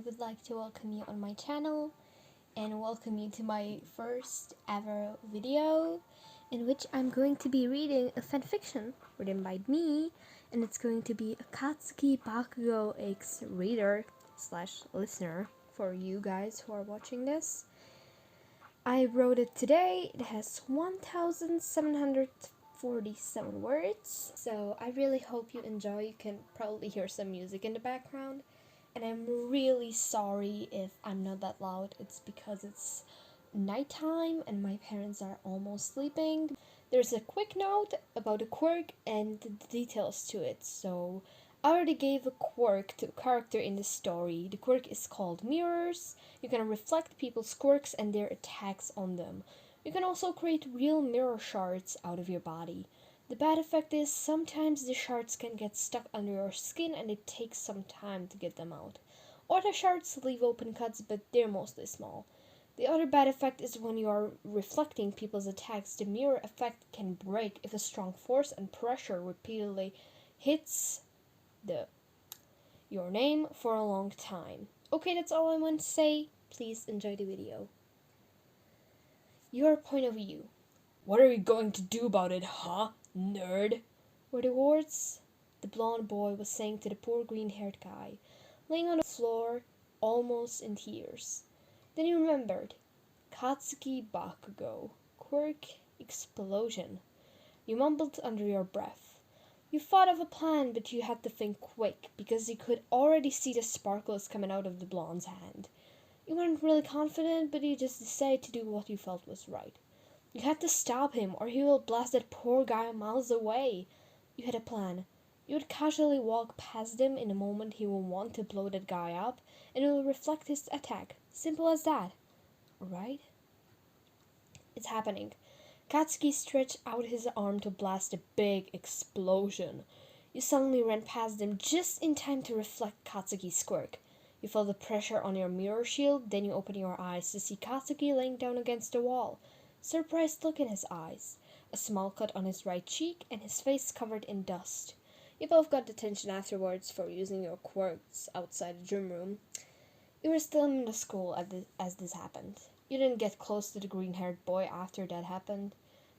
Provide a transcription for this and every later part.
would like to welcome you on my channel and welcome you to my first ever video in which I'm going to be reading a fanfiction written by me, and it's going to be a Katsuki Bakugou X reader slash listener for you guys who are watching this. I wrote it today. It has 1,747 words, so I really hope you enjoy. You can probably hear some music in the background, and I'm really sorry if I'm not that loud. It's because it's nighttime and my parents are almost sleeping. There's a quick note about a quirk and the details to it. So I already gave a quirk to a character in the story. The quirk is called mirrors. You can reflect people's quirks and their attacks on them. You can also create real mirror shards out of your body. The bad effect is sometimes the shards can get stuck under your skin and it takes some time to get them out. Or the shards leave open cuts, but they're mostly small. The other bad effect is when you are reflecting people's attacks, the mirror effect can break if a strong force and pressure repeatedly hits your name for a long time. Okay, that's all I want to say. Please enjoy the video. Your point of view. What are you going to do about it, huh, nerd? Were the words the blonde boy was saying to the poor green-haired guy, laying on the floor, almost in tears. Then he remembered. Katsuki Bakugou. Quirk explosion. You mumbled under your breath. You thought of a plan, but you had to think quick, because you could already see the sparkles coming out of the blonde's hand. You weren't really confident, but you just decided to do what you felt was right. You had to stop him, or he will blast that poor guy miles away. You had a plan. You would casually walk past him in a moment he will want to blow that guy up, and it will reflect his attack. Simple as that. Right? It's happening. Katsuki stretched out his arm to blast a big explosion. You suddenly ran past him just in time to reflect Katsuki's quirk. You felt the pressure on your mirror shield, then you opened your eyes to see Katsuki laying down against the wall. Surprised look in his eyes, a small cut on his right cheek, and his face covered in dust. You both got detention afterwards for using your quirks outside the gym room. You were still in the school as this happened. You didn't get close to the green-haired boy after that happened.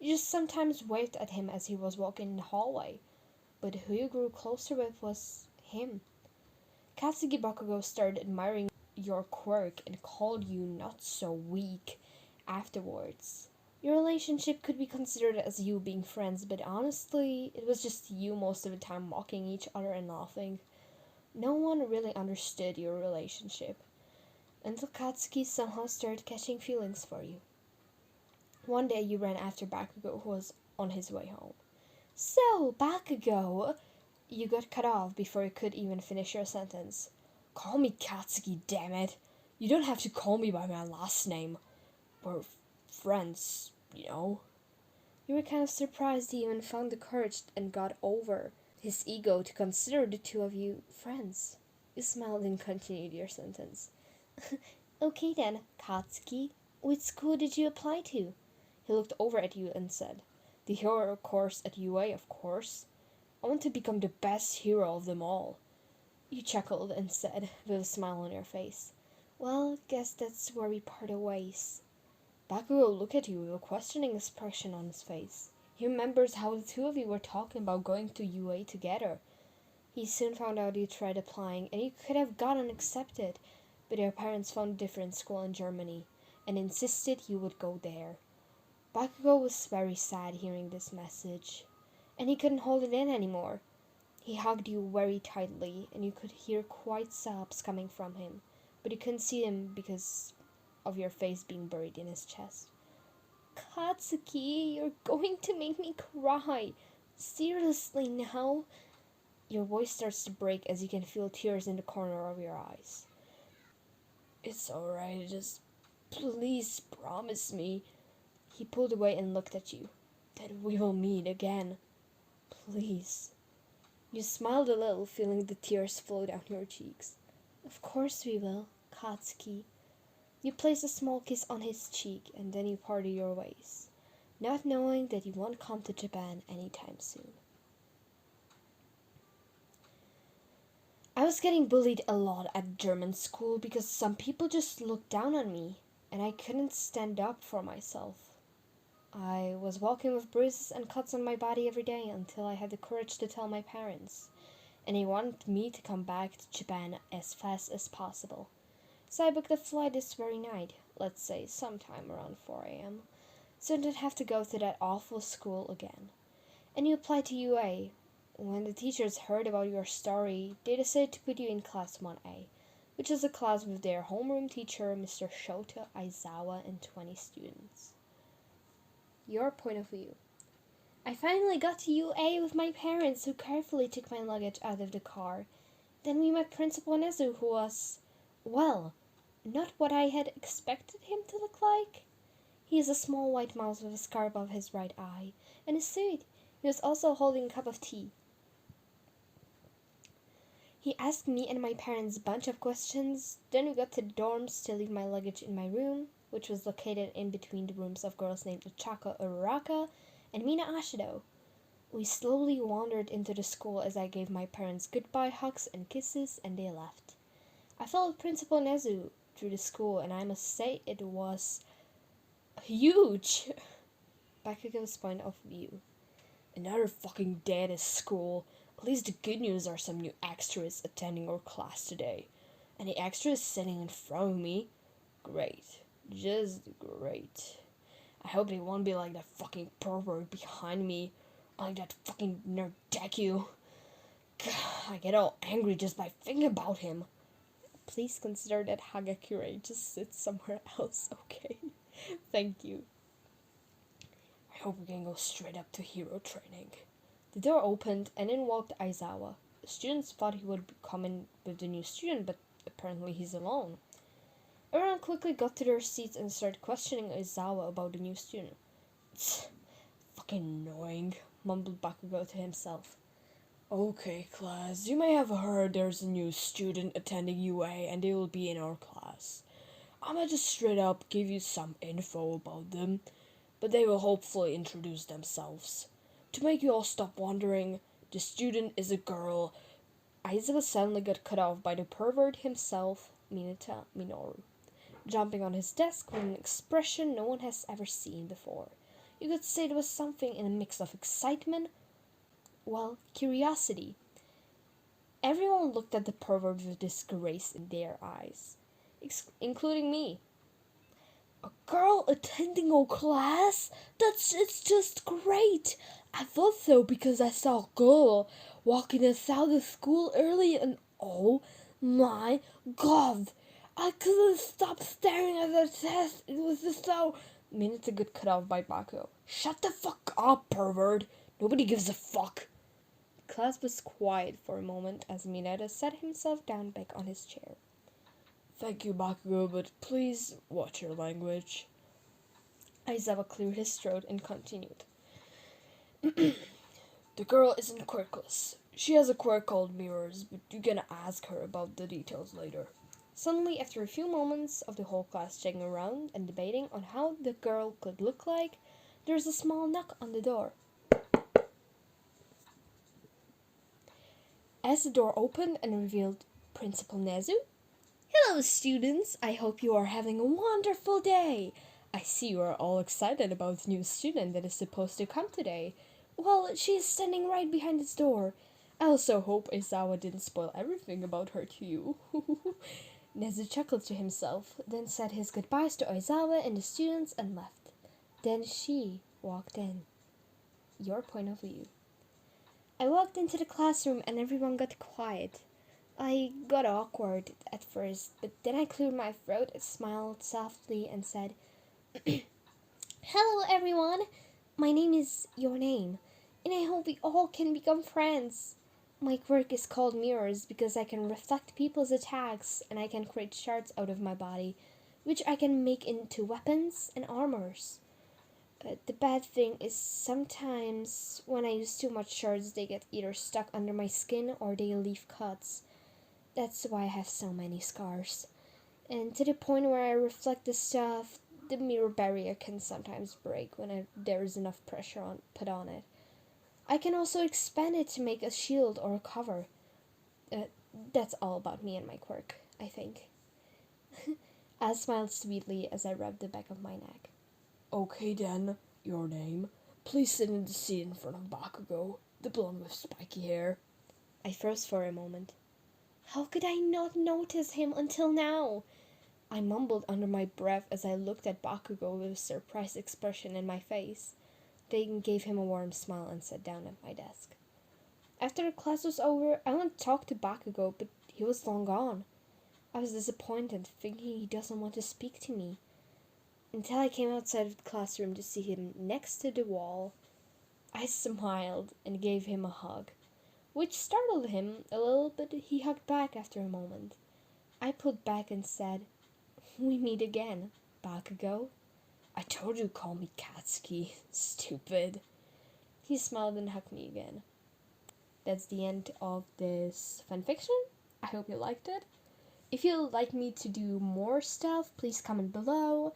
You just sometimes waved at him as he was walking in the hallway. But who you grew closer with was him. Katsuki Bakugou started admiring your quirk and called you not so weak afterwards. Your relationship could be considered as you being friends, but honestly, it was just you most of the time mocking each other and laughing. No one really understood your relationship, until Katsuki somehow started catching feelings for you. One day you ran after Bakugou, who was on his way home. So, Bakugou, you got cut off before you could even finish your sentence. Call me Katsuki, damn it. You don't have to call me by my last name. We're friends, you know. You were kind of surprised he even found the courage and got over his ego to consider the two of you friends. You smiled and continued your sentence. Okay then, Katsuki, which school did you apply to? He looked over at you and said, The hero course at UA, of course. I want to become the best hero of them all. You chuckled and said, with a smile on your face, Well, guess that's where we parted ways. Bakugou looked at you with a questioning expression on his face. He remembers how the two of you were talking about going to UA together. He soon found out you tried applying, and you could have gotten accepted, but your parents found a different school in Germany, and insisted you would go there. Bakugou was very sad hearing this message, and he couldn't hold it in anymore. He hugged you very tightly, and you could hear quiet sobs coming from him, but you couldn't see him because of your face being buried in his chest. Katsuki, you're going to make me cry. Seriously now? Your voice starts to break as you can feel tears in the corner of your eyes. It's alright, just please promise me. He pulled away and looked at you. That we will meet again. Please. You smiled a little, feeling the tears flow down your cheeks. Of course we will, Katsuki. You placed a small kiss on his cheek, and then you parted your ways, not knowing that you won't come to Japan anytime soon. I was getting bullied a lot at German school because some people just looked down on me, and I couldn't stand up for myself. I was walking with bruises and cuts on my body every day until I had the courage to tell my parents, and they wanted me to come back to Japan as fast as possible. So I booked a flight this very night, let's say sometime around 4 a.m., so I didn't have to go to that awful school again. And you applied to UA. When the teachers heard about your story, they decided to put you in Class 1A, which is a class with their homeroom teacher, Mr. Shota Aizawa, and 20 students. Your point of view. I finally got to UA with my parents, who carefully took my luggage out of the car. Then we met Principal Nezu, who was, well, not what I had expected him to look like. He is a small white mouse with a scar above his right eye, and a suit. He was also holding a cup of tea. He asked me and my parents a bunch of questions. Then we got to the dorms to leave my luggage in my room, which was located in between the rooms of girls named Ochako Uraraka and Mina Ashido. We slowly wandered into the school as I gave my parents goodbye hugs and kisses, and they left. I followed Principal Nezu through the school, and I must say it was huge. Bakugou's point of view. Another fucking day at school. At least the good news are some new extras attending our class today. And the extra is sitting in front of me. Great. Just great. I hope they won't be like that fucking pervert behind me. Like that fucking Nerdeku. I get all angry just by thinking about him. Please consider that Hagakure just sits somewhere else, okay? Thank you. I hope we can go straight up to hero training. The door opened and in walked Aizawa. The students thought he would come in with the new student, but apparently he's alone. Everyone quickly got to their seats and started questioning Aizawa about the new student. Tsk, fucking annoying, mumbled Bakugou to himself. Okay, class, you may have heard there's a new student attending UA and they will be in our class. I'ma just straight up give you some info about them, but they will hopefully introduce themselves. To make you all stop wondering, the student is a girl. Aizawa suddenly got cut off by the pervert himself, Mineta Minoru, jumping on his desk with an expression no one has ever seen before. You could say it was something in a mix of excitement, well, curiosity. Everyone looked at the pervert with disgrace in their eyes, including me. A girl attending our class? It's just great. I thought so because I saw a girl walking inside the school early and oh my god. I couldn't stop staring at the test. It was just so... Minutes got cut off by Bakugou. Shut the fuck up, pervert. Nobody gives a fuck. The class was quiet for a moment as Mineta sat himself down back on his chair. Thank you, Bakugou, but please watch your language. Aizawa cleared his throat and continued. The girl isn't quirkless. She has a quirk called mirrors, but you can ask her about the details later. Suddenly, after a few moments of the whole class checking around and debating on how the girl could look like, there's a small knock on the door. As the door opened and revealed Principal Nezu. Hello, students. I hope you are having a wonderful day. I see you are all excited about the new student that is supposed to come today. Well, she is standing right behind this door. I also hope Aizawa didn't spoil everything about her to you. Nezu chuckled to himself, then said his goodbyes to Aizawa and the students and left. Then she walked in. Your point of view. I walked into the classroom and everyone got quiet. I got awkward at first, but then I cleared my throat, smiled softly, and said, Hello, everyone. My name is your name, and I hope we all can become friends. My quirk is called mirrors because I can reflect people's attacks, and I can create shards out of my body, which I can make into weapons and armors. The bad thing is sometimes when I use too much shards, they get either stuck under my skin or they leave cuts. That's why I have so many scars. And to the point where I reflect the stuff, the mirror barrier can sometimes break when there is enough pressure put on it. I can also expand it to make a shield or a cover. That's all about me and my quirk, I think. I smiled sweetly as I rubbed the back of my neck. Okay then, your name. Please sit in the seat in front of Bakugou, the blonde with spiky hair. I froze for a moment. How could I not notice him until now? I mumbled under my breath as I looked at Bakugou with a surprised expression in my face, then gave him a warm smile and sat down at my desk. After the class was over, I went to talk to Bakugou, but he was long gone. I was disappointed, thinking he doesn't want to speak to me, until I came outside of the classroom to see him next to the wall. I smiled and gave him a hug, which startled him a little, but he hugged back after a moment. I pulled back and said, "We meet again, Bakugou." I told you to call me Katsuki, stupid. He smiled and hugged me again. That's the end of this fanfiction. I hope you liked it. If you'd like me to do more stuff, please comment below.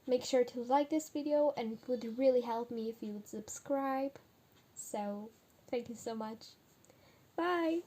Make sure to like this video, and it would really help me if you would subscribe. So, thank you so much. Bye!